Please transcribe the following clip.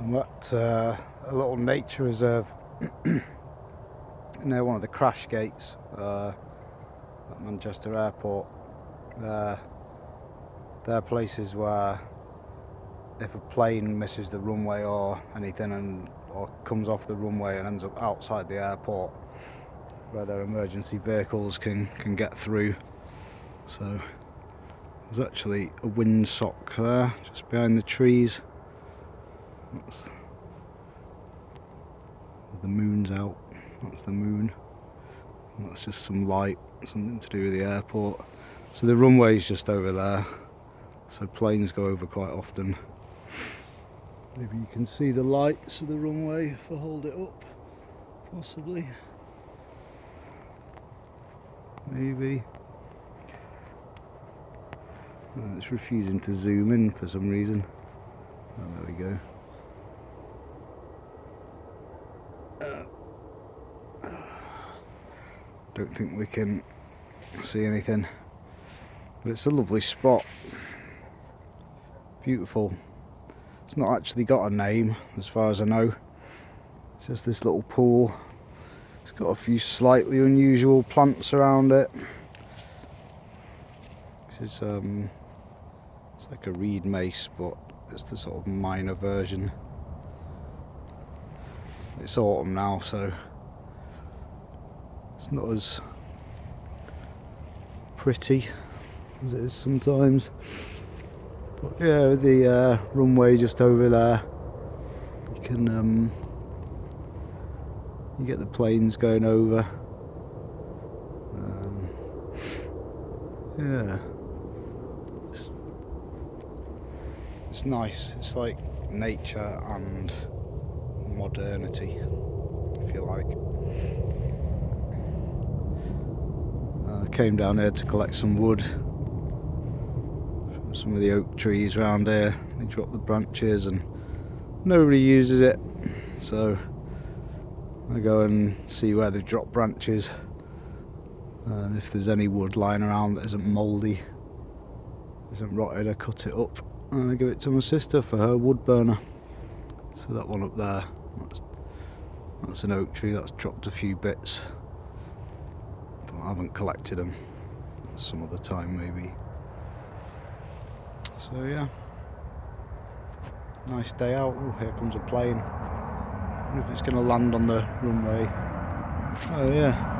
I'm at a little nature reserve near one of the crash gates at Manchester Airport. They're places where if a plane misses the runway or anything or comes off the runway and ends up outside the airport, where their emergency vehicles can get through. So there's actually a windsock there just behind the trees. The moon's out, that's the moon, and that's just some light, something to do with the airport. So the runway's just over there, so planes go over quite often. Maybe you can see the lights of the runway if I hold it up, possibly. Maybe. Oh, it's refusing to zoom in for some reason. Oh, there we go. Don't think we can see anything, but it's a lovely spot. Beautiful. It's not actually got a name as far as I know. It's just this little pool. It's got a few slightly unusual plants around it. This is it's like a reed mace, but it's the sort of minor version. It's autumn now, so it's not as pretty as it is sometimes. But yeah, with the runway just over there, you can you get the planes going over. Yeah, it's nice. It's like nature and modernity, if you like. I came down here to collect some wood from some of the oak trees around here. They drop the branches and nobody uses it, so I go and see where they've dropped branches, and if there's any wood lying around that isn't mouldy, isn't rotted, I cut it up and I give it to my sister for her wood burner. So that one up there, that's an oak tree that's dropped a few bits, but I haven't collected them. Some other time maybe. So yeah, nice day out. Oh, here comes a plane. I wonder if it's going to land on the runway. Oh yeah.